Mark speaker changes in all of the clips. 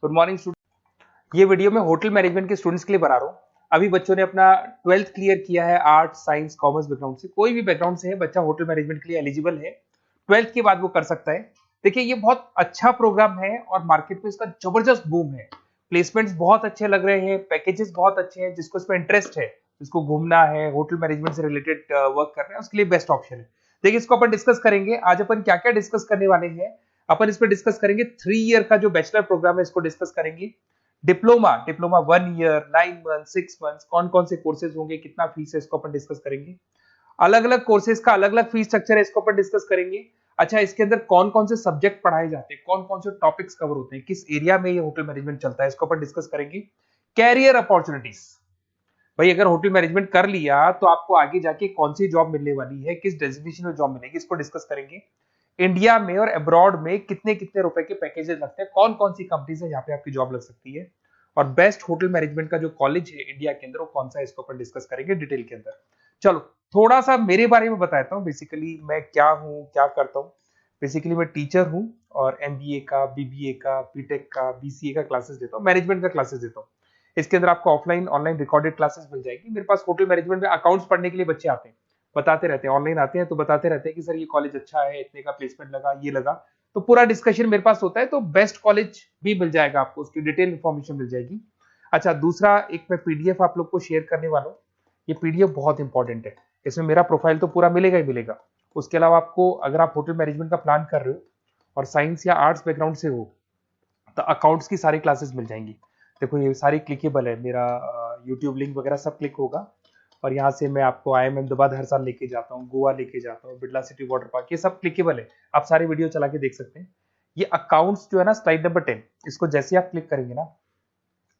Speaker 1: Good morning student. ये video मैं hotel management के स्टूडेंट्स के लिए बना रहा हूँ। अभी बच्चों ने अपना 12th क्लियर किया है, आर्ट्स साइंस कॉमर्स बैकग्राउंड से, कोई भी बैकग्राउंड से है बच्चा होटल मैनेजमेंट के लिए एलिजिबल है। 12th के बाद वो कर सकता है। देखिए ये बहुत अच्छा प्रोग्राम है और मार्केट में इसका जबरदस्त बूम है। प्लेसमेंट्स बहुत अच्छे लग रहे हैं, पैकेजेस बहुत अच्छे हैं। जिसको इसमें इंटरेस्ट है, जिसको घूमना है, होटल मैनेजमेंट से रिलेटेड वर्क करना है, उसके लिए बेस्ट ऑप्शन है। देखिए इसको अपन डिस्कस करेंगे। आज अपन क्या क्या डिस्कस करने वाले हैं। अपन इस पर डिस्कस करेंगे 3 ईयर का जो बैचलर प्रोग्राम है, इसको डिस्कस करेंगे। डिप्लोमा 1 ईयर, 9 मंथ, 6 मंथ, कौन कौन से कोर्सेज होंगे, कितना फीस है, इसको अपन डिस्कस करेंगे। अलग अलग कोर्सेज का अलग अलग फीस स्ट्रक्चर है, इसको अपन डिस्कस करेंगे। अच्छा, इसके अंदर कौन कौन से सब्जेक्ट पढ़ाए जाते हैं, कौन कौन से टॉपिक्स कवर होते हैं, किस एरिया में ये होटल मैनेजमेंट चलता है, इसको अपन डिस्कस करेंगे। कैरियर अपॉर्चुनिटीज, भाई अगर होटल मैनेजमेंट कर लिया तो आपको आगे जाके कौन सी जॉब मिलने वाली है, किस डेजिग्नेशन में जॉब मिलेगी, इसको डिस्कस करेंगे। इंडिया में और अब्रॉड में कितने कितने रुपए के पैकेजेस लगते हैं, कौन कौन सी कंपनीज है जहां पे आपकी जॉब लग सकती है, और बेस्ट होटल मैनेजमेंट का जो कॉलेज है इंडिया के अंदर वो कौन सा है, इसको अपन डिस्कस करेंगे डिटेल के अंदर। चलो थोड़ा सा मेरे बारे में बताता हूँ। बेसिकली मैं क्या हूँ, क्या करता हूँ। बेसिकली मैं टीचर हूँ और एमबीए का, बीबीए का, बीटेक का, बीसीए का क्लासेस देता हूँ, मैनेजमेंट का क्लासेस देता हूँ। इसके अंदर आपको ऑफलाइन ऑनलाइन रिकॉर्डेड क्लासेस मिल जाएगी। मेरे पास होटल मैनेजमेंट में अकाउंट्स पढ़ने के लिए बच्चे आते हैं, बताते रहते हैं, ऑनलाइन आते हैं तो बताते रहते हैं कि सर ये कॉलेज अच्छा है, इतने का प्लेसमेंट लगा, ये लगा। तो पूरा डिस्कशन मेरे पास होता है। तो बेस्ट कॉलेज भी मिल जाएगा आपको, उसकी डिटेल इंफॉर्मेशन मिल जाएगी। अच्छा, दूसरा एक मैं पीडीएफ आप लोग को शेयर करने वाला हूँ। ये पीडीएफ बहुत इंपॉर्टेंट है, इसमें मेरा प्रोफाइल तो पूरा मिलेगा ही मिलेगा। उसके अलावा आपको, अगर आप होटल मैनेजमेंट का प्लान कर रहे हो और साइंस या आर्ट्स बैकग्राउंड से हो, तो अकाउंट्स की सारी क्लासेस मिल जाएंगी। देखो ये सारी क्लिकेबल है, मेरा यूट्यूब लिंक वगैरह सब क्लिक होगा। और यहाँ से मैं आपको IIM अहमदाबाद हर साल लेके जाता हूँ, गोवा लेके जाता हूँ, बिरला सिटी वाटर पार्क, ये सब क्लिकेबल है। आप सारे वीडियो चला के देख सकते हैं। ये अकाउंट्स जो है ना, स्लाइड नंबर 10, इसको जैसे आप क्लिक करेंगे ना,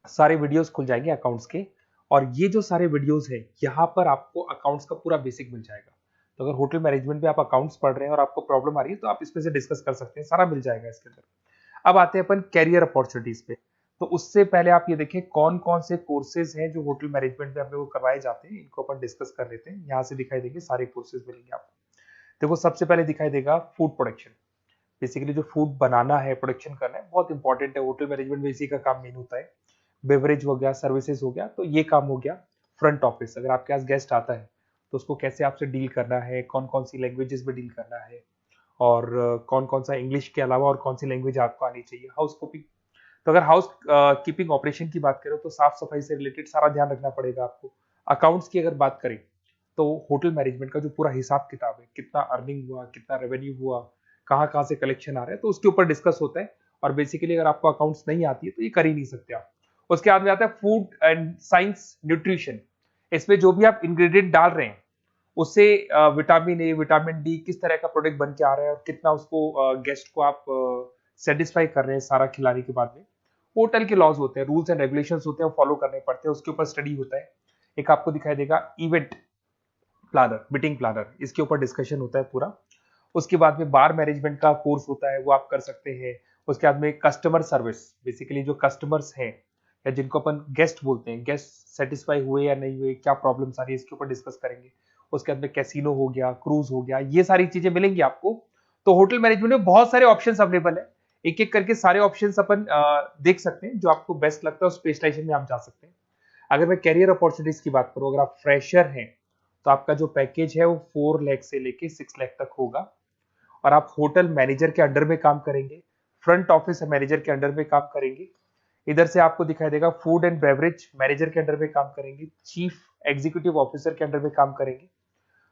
Speaker 1: सारे वीडियोस खुल जाएंगे अकाउंट्स के। और ये जो सारे वीडियोस है, यहाँ पर आपको अकाउंट्स का पूरा बेसिक मिल जाएगा। तो अगर होटल मैनेजमेंट में आप अकाउंट्स पढ़ रहे हैं और आपको प्रॉब्लम आ रही है तो आप इसमें से डिस्कस कर सकते हैं, सारा मिल जाएगा इसके अंदर। अब आते हैं अपन कैरियर अपॉर्चुनिटीज पे। तो उससे पहले आप ये देखें कौन कौन से कोर्सेज हैं जो होटल मैनेजमेंट में हम लोग करवाए जाते हैं, इनको अपन डिस्कस कर लेते हैं। यहाँ से दिखाई देंगे सारे कोर्सेज मिलेंगे आपको। देखो सबसे पहले दिखाई देगा फूड प्रोडक्शन। बेसिकली जो फूड बनाना है, प्रोडक्शन करना है, बहुत इंपॉर्टेंट है। होटल मैनेजमेंट में इसी का काम मेन होता है। बेवरेज हो गया, सर्विसेज हो गया, तो ये काम हो गया। फ्रंट ऑफिस, अगर आपके पास गेस्ट आता है तो उसको कैसे आपसे डील करना है, कौन कौन सी लैंग्वेजेस में डील करना है, और कौन कौन सा इंग्लिश के अलावा और कौन सी लैंग्वेज आपको आनी चाहिए। हाउस कीपिंग, तो अगर हाउस कीपिंग ऑपरेशन की बात करें तो साफ सफाई से रिलेटेड सारा ध्यान रखना पड़ेगा आपको। अकाउंट्स की अगर बात करें तो होटल मैनेजमेंट का जो पूरा हिसाब किताब है, कितना अर्निंग हुआ, कितना रेवेन्यू हुआ, कहाँ कहाँ से कलेक्शन आ रहा है, तो उसके ऊपर डिस्कस होता है। और बेसिकली अगर आपको अकाउंट्स नहीं आती है तो ये कर ही नहीं सकते आप। उसके बाद में आता है फूड एंड साइंस न्यूट्रिशन। इसमें जो भी आप इंग्रेडिएंट डाल रहे हैं उससे विटामिन ए, विटामिन डी, किस तरह का प्रोडक्ट बन के आ रहा है और कितना उसको गेस्ट को आप सेटिस्फाई कर रहे हैं सारा खिलाने के बाद में। होटल के लॉज होते हैं, रूल्स एंड रेगुलेशंस होते हैं, वो फॉलो करने पड़ते हैं, उसके ऊपर स्टडी होता है। एक आपको दिखाई देगा इवेंट प्लानर, मीटिंग प्लानर, इसके ऊपर डिस्कशन होता है पूरा। उसके बाद में बार मैनेजमेंट का कोर्स होता है, वो आप कर सकते हैं। उसके बाद में कस्टमर सर्विस, बेसिकली जो कस्टमर्स हैं या जिनको अपन गेस्ट बोलते हैं, गेस्ट सेटिस्फाई हुए या नहीं हुए, क्या प्रॉब्लम्स आ रही है, इसके ऊपर डिस्कस करेंगे। उसके बाद में कैसीनो हो गया, क्रूज हो गया, ये सारी चीजें मिलेंगी आपको। तो होटल मैनेजमेंट में बहुत सारे ऑप्शंस अवेलेबल है। एक एक करके सारे ऑप्शंस अपन देख सकते हैं, जो आपको बेस्ट लगता है उस स्पेशलाइजेशन में आप जा सकते हैं। अगर मैं कैरियर अपॉर्चुनिटीज की बात करूं, अगर आप फ्रेशर हैं तो आपका जो पैकेज है वो 4 लाख से लेके 6 लाख तक होगा। और आप होटल मैनेजर के अंडर में काम करेंगे, फ्रंट ऑफिस मैनेजर के अंडर में काम करेंगे। इधर से आपको दिखाई देगा फूड एंड बेवरेज मैनेजर के अंडर में काम करेंगे, चीफ एग्जीक्यूटिव ऑफिसर के अंडर में काम करेंगे,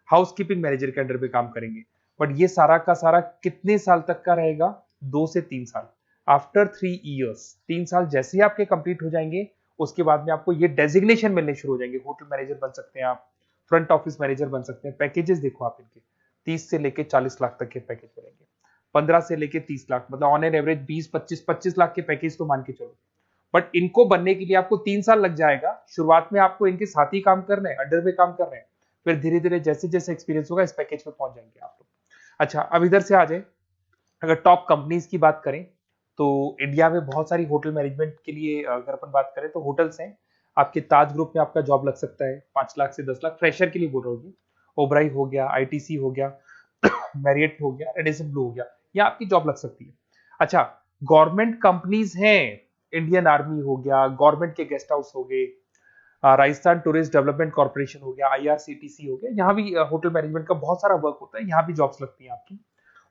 Speaker 1: हाउसकीपिंग मैनेजर के अंडर में काम करेंगे। बट ये सारा का सारा कितने साल तक का रहेगा? 2 से 3 साल। आफ्टर 3 ईयर्स, 3 साल जैसे ही आपके कंप्लीट हो जाएंगे उसके बाद में आपको ये डेजिग्नेशन मिलने शुरू हो जाएंगे। होटल मैनेजर बन सकते हैं आप, फ्रंट ऑफिस मैनेजर बन सकते हैं। पैकेजेस देखो आप इनके, 30 से लेके 40 लाख तक के पैकेज मिलेंगे, 15 से लेके 30 लाख, मतलब ऑन एन एवरेज 20-25 लाख के पैकेज तो मान के चलो। बट इनको बनने के लिए आपको 3 साल लग जाएगा। शुरुआत में आपको इनके साथ ही काम करना है, अंडर में काम कर रहे हैं, फिर धीरे धीरे जैसे जैसे एक्सपीरियंस होगा इस पैकेज पे पहुंच जाएंगे आप लोग। अच्छा, अब इधर से आ जाए, अगर टॉप कंपनीज की बात करें तो इंडिया में बहुत सारी होटल मैनेजमेंट के लिए अगर अपन बात करें तो होटल्स हैं। आपके ताज ग्रुप में आपका जॉब लग सकता है 5 लाख से 10 लाख, फ्रेशर के लिए बोल रहा हूँ। ओबराई हो गया, आईटीसी हो गया, मैरियट हो गया, रेडिसन ब्लू हो गया, ये आपकी जॉब लग सकती है। अच्छा, गवर्नमेंट कंपनीज हैं इंडियन आर्मी हो गया, गवर्नमेंट के गेस्ट हाउस हो गए, राजस्थान टूरिस्ट डेवलपमेंट कॉर्पोरेशन हो गया, आईआरसीटीसी हो गया, यहाँ भी होटल मैनेजमेंट का बहुत सारा वर्क होता है, यहाँ भी जॉब्स लगती हैं आपकी।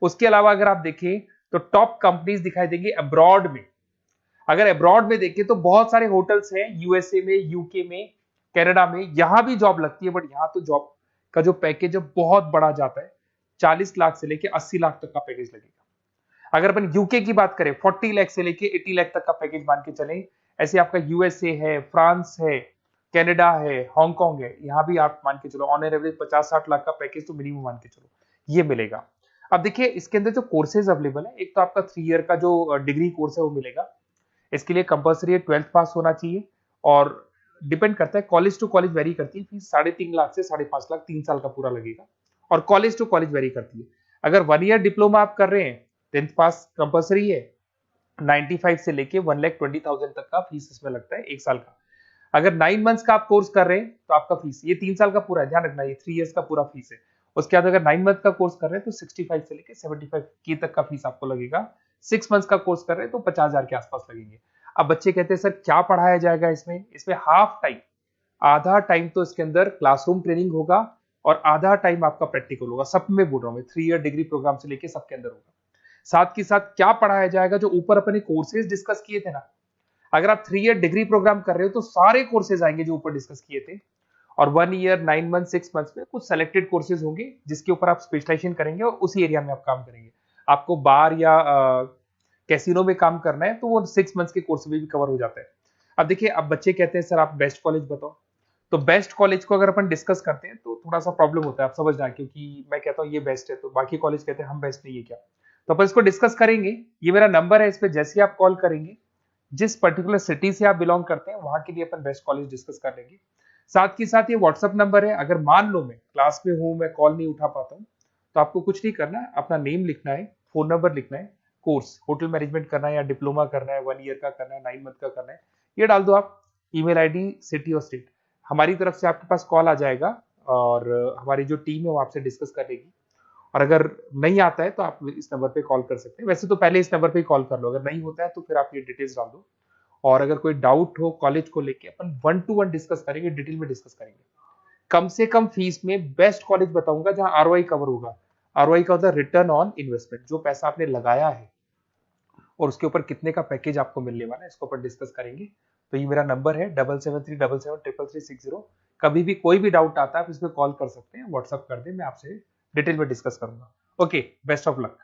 Speaker 1: उसके अलावा अगर आप देखें तो टॉप कंपनीज दिखाई देंगी अब्रॉड में। अगर अब्रॉड में देखें तो बहुत सारे होटल्स हैं यूएसए में, यूके में, कनाडा में, यहां भी जॉब लगती है। बट यहाँ तो जॉब का जो पैकेज है बहुत बड़ा जाता है, 40 लाख से लेके 80 लाख तक का पैकेज लगेगा। अगर अपन यूके की बात करें 40 लाख से लेके 80 लाख तक का पैकेज मान के चले। ऐसे आपका यूएसए है, फ्रांस है, कनाडा है, हांगकांग है, यहाँ भी आप मान के चलो ऑन एन एवरेज 50-60 लाख का पैकेज तो मिनिमम मान के चलो ये मिलेगा। अब देखिए इसके अंदर जो कोर्सेज अवेलेबल है, एक तो आपका 3 ईयर का जो डिग्री कोर्स है वो मिलेगा। इसके लिए कंपलसरी 12th पास होना चाहिए और डिपेंड करता है, कॉलेज टू कॉलेज वेरी करती है फीस। 3.5 लाख से 5.5 लाख 3 साल का पूरा लगेगा और कॉलेज टू कॉलेज वेरी करती है। अगर 1 ईयर डिप्लोमा आप कर रहे हैं, 10th पास कंपलसरी है, 95 से लेके 1,20,000 तक का फीस इसमें लगता है 1 साल का। अगर 9 मंथ्स का आप कोर्स कर रहे हैं तो आपका फीस, ये 3 साल का पूरा है, ध्यान रखना, ये 3 इयर्स का पूरा फीस है। उसके बाद अगर 9 मंथ का कोर्स कर रहे हैं तो 65 से लेके 75 की तक का फीस आपको लगेगा। 6 मंथ्स का कोर्स कर रहे हैं तो 50,000 के आसपास लगेंगे। अब बच्चे कहते हैं सर क्या पढ़ाया जाएगा इसमें? इसमें हाफ टाइम, आधा टाइम तो इसके अंदर क्लासरूम ट्रेनिंग होगा और आधा टाइम आपका प्रैक्टिकल होगा। सब में बोल रहा हूँ मैं, 3 ईयर डिग्री प्रोग्राम से लेके सबके अंदर होगा। साथ के साथ क्या पढ़ाया जाएगा, जो ऊपर अपने कोर्सेज डिस्कस किए थे ना, अगर आप 3 ईयर डिग्री प्रोग्राम कर रहे हो तो सारे कोर्सेज आएंगे जो ऊपर डिस्कस किए थे। और 1 ईयर, 9 मंथ, 6 मंथ्स में कुछ सेलेक्टेड कोर्सेज होंगे जिसके ऊपर आप स्पेशलाइजेशन करेंगे और उसी एरिया में आप काम करेंगे। आपको बार या कैसीनो में काम करना है तो वो 6 मंथ्स के कोर्स में भी कवर हो जाता है। अब देखिए, अब बच्चे कहते हैं सर आप बेस्ट कॉलेज बताओ। तो बेस्ट कॉलेज को अगर अपन डिस्कस करते हैं तो थोड़ा सा प्रॉब्लम होता है, आप समझना, क्योंकि मैं कहता हूँ ये बेस्ट है तो बाकी कॉलेज कहते हैं हम बेस्ट नहीं है क्या। तो अपन इसको डिस्कस करेंगे। ये मेरा नंबर है, इस पे जैसे ही आप कॉल करेंगे, जिस पर्टिकुलर सिटी से आप बिलोंग करते हैं वहां के लिए अपन बेस्ट कॉलेज डिस्कस कर लेंगे। साथ के साथ ये व्हाट्सअप नंबर है, अगर मान लो मैं क्लास में हूं, मैं कॉल नहीं उठा पाता हूं, तो आपको कुछ नहीं करना है, अपना नेम लिखना है, फोन नंबर लिखना है, कोर्स होटल मैनेजमेंट करना है या डिप्लोमा करना है, 1 ईयर का करना है, 9 मंथ का करना है, ये डाल दो आप, ईमेल आईडी, सिटी और स्टेट। हमारी तरफ से आपके पास कॉल आ जाएगा और हमारी जो टीम है वो आपसे डिस्कस कर लेगी। और अगर नहीं आता है तो आप इस नंबर पे कॉल कर सकते हैं। वैसे तो पहले इस नंबर पे कॉल कर लो, अगर नहीं होता है तो फिर आप ये डिटेल्स डाल दो। और अगर कोई डाउट हो कॉलेज को लेके, अपन 1 to 1 डिस्कस करेंगे, डिटेल में डिस्कस करेंगे। कम से कम फीस में बेस्ट कॉलेज बताऊंगा जहां आरओआई कवर होगा। आरओआई का होता है रिटर्न ऑन इन्वेस्टमेंट, जो पैसा आपने लगाया है और उसके ऊपर कितने का पैकेज आपको मिलने वाला है, इसको अपन डिस्कस करेंगे। तो ये मेरा नंबर है 7737733360। कभी भी कोई भी डाउट आता है आप इस पर कॉल कर सकते हैं, व्हाट्सअप कर दे, मैं आपसे डिटेल में डिस्कस करूंगा। Okay, best of luck.